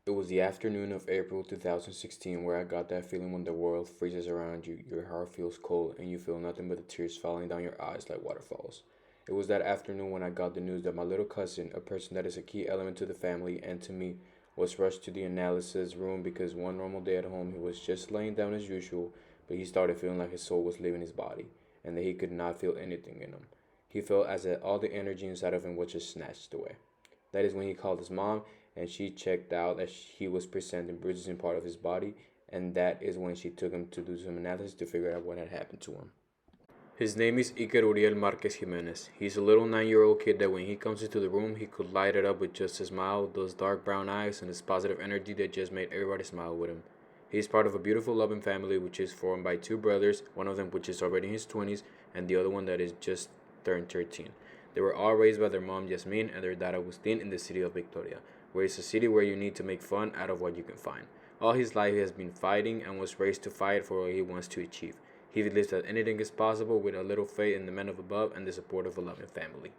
It was the afternoon of April 2016 where I got that feeling when the world freezes around you, your heart feels cold, and you feel nothing but the tears falling down your eyes like waterfalls. It was that afternoon when I got the news that my little cousin, a person that is a key element to the family and to me, was rushed to the analysis room because one normal day at home he was just laying down as usual, but he started feeling like his soul was leaving his body and that he could not feel anything in him. He felt as if all the energy inside of him was just snatched away. That is when he called his mom, and she checked out that he was presenting bruises in part of his body, and that is when she took him to do some analysis to figure out what had happened to him. His name is Iker Uriel Marquez Jimenez. He's a little 9-year-old kid that when he comes into the room, he could light it up with just a smile, those dark brown eyes, and his positive energy that just made everybody smile with him. He is part of a beautiful, loving family which is formed by two brothers, one of them which is already in his 20s, and the other one that is just turned 13. They were all raised by their mom Yasmin and their dad Agustin in the city of Victoria, where it's a city where you need to make fun out of what you can find. All his life he has been fighting and was raised to fight for what he wants to achieve. He believes that anything is possible with a little faith in the man of above and the support of a loving family.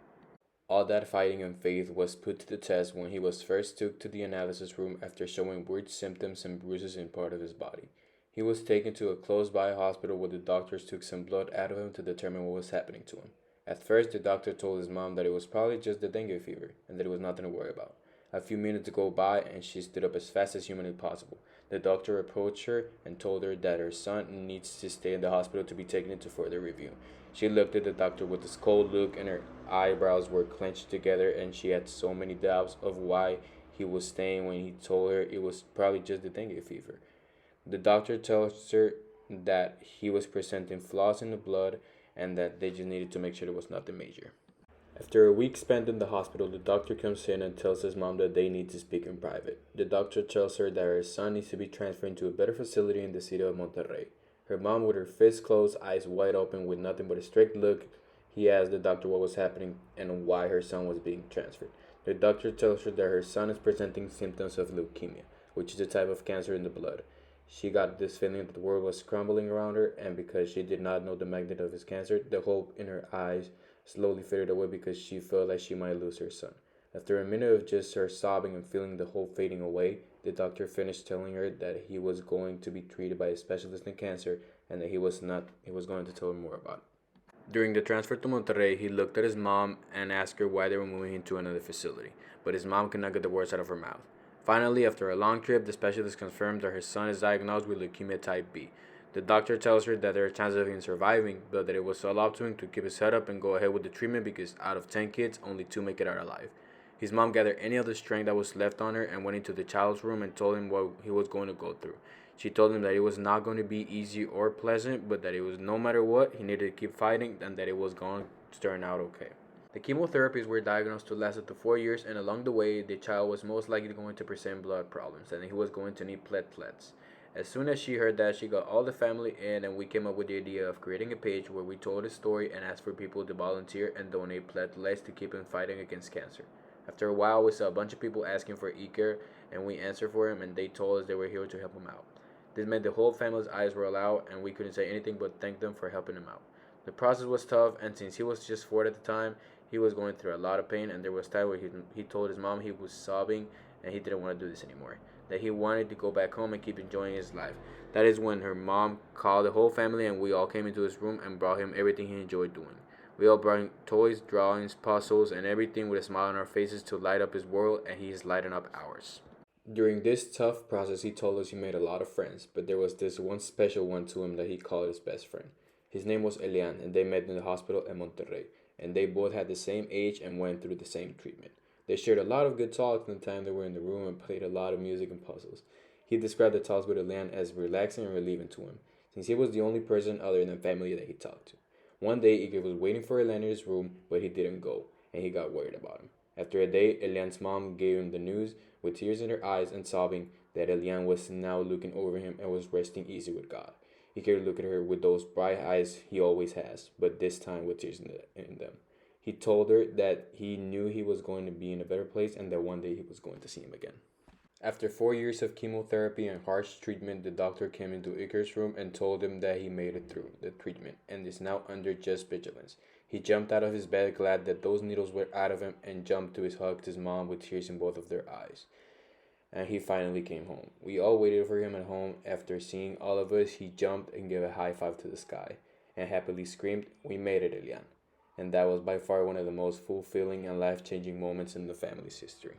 All that fighting and faith was put to the test when he was first took to the analysis room after showing weird symptoms and bruises in part of his body. He was taken to a close by hospital where the doctors took some blood out of him to determine what was happening to him. At first, the doctor told his mom that it was probably just the dengue fever and that it was nothing to worry about. A few minutes go by and she stood up as fast as humanly possible. The doctor approached her and told her that her son needs to stay in the hospital to be taken into further review. She looked at the doctor with this cold look and her eyebrows were clenched together and she had so many doubts of why he was staying when he told her it was probably just the dengue fever. The doctor tells her that he was presenting flaws in the blood and that they just needed to make sure it was nothing major. After a week spent in the hospital, the doctor comes in and tells his mom that they need to speak in private. The doctor tells her that her son needs to be transferred to a better facility in the city of Monterrey. Her mom, with her fists closed, eyes wide open, with nothing but a strict look, he asked the doctor what was happening and why her son was being transferred. The doctor tells her that her son is presenting symptoms of leukemia, which is a type of cancer in the blood. She got this feeling that the world was crumbling around her, and because she did not know the magnitude of his cancer, the hope in her eyes slowly faded away because she felt like she might lose her son. After a minute of just her sobbing and feeling the hope fading away, the doctor finished telling her that he was going to be treated by a specialist in cancer and that he was going to tell her more about it. During the transfer to Monterrey, he looked at his mom and asked her why they were moving him to another facility, but his mom could not get the words out of her mouth. Finally, after a long trip, the specialist confirmed that her son is diagnosed with leukemia type B. The doctor tells her that there are chances of him surviving, but that it was all up to him to keep his head up and go ahead with the treatment because out of 10 kids, only 2 make it out alive. His mom gathered any of the strength that was left on her and went into the child's room and told him what he was going to go through. She told him that it was not going to be easy or pleasant, but that it was no matter what, he needed to keep fighting and that it was going to turn out okay. The chemotherapies were diagnosed to last up to 4 years, and along the way, the child was most likely going to present blood problems, and he was going to need platelets. As soon as she heard that, she got all the family in, and we came up with the idea of creating a page where we told his story and asked for people to volunteer and donate platelets to keep him fighting against cancer. After a while, we saw a bunch of people asking for Iker, and we answered for him, and they told us they were here to help him out. This meant the whole family's eyes were out, and we couldn't say anything but thank them for helping him out. The process was tough, and since he was just 4 at the time, he was going through a lot of pain, and there was time where he told his mom he was sobbing and he didn't want to do this anymore, that he wanted to go back home and keep enjoying his life. That is when her mom called the whole family, and we all came into his room and brought him everything he enjoyed doing. We all brought him toys, drawings, puzzles, and everything with a smile on our faces to light up his world, and he is lighting up ours. During this tough process, he told us he made a lot of friends, but there was this one special one to him that he called his best friend. His name was Elian, and they met in the hospital in Monterrey, and they both had the same age and went through the same treatment. They shared a lot of good talks in the time they were in the room and played a lot of music and puzzles. He described the talks with Elian as relaxing and relieving to him, since he was the only person other than family that he talked to. One day, Igor was waiting for Elian in his room, but he didn't go, and he got worried about him. After a day, Elian's mom gave him the news, with tears in her eyes and sobbing, that Elian was now looking over him and was resting easy with God. He could look at her with those bright eyes he always has, but this time with tears in them. He told her that he knew he was going to be in a better place and that one day he was going to see him again. After 4 years of chemotherapy and harsh treatment, the doctor came into Iker's room and told him that he made it through the treatment and is now under just vigilance. He jumped out of his bed glad that those needles were out of him and jumped to his hug to his mom with tears in both of their eyes. and he finally came home. We all waited for him at home. After seeing all of us, he jumped and gave a high five to the sky and happily screamed, "We made it, Elian." And that was by far one of the most fulfilling and life changing moments in the family's history.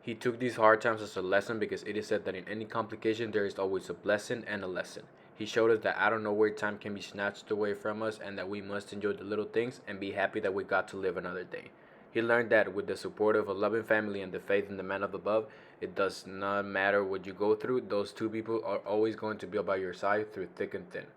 He took these hard times as a lesson because it is said that in any complication there is always a blessing and a lesson. He showed us that out of nowhere time can be snatched away from us and that we must enjoy the little things and be happy that we got to live another day. He learned that with the support of a loving family and the faith in the man of above, it does not matter what you go through, those two people are always going to be by your side through thick and thin.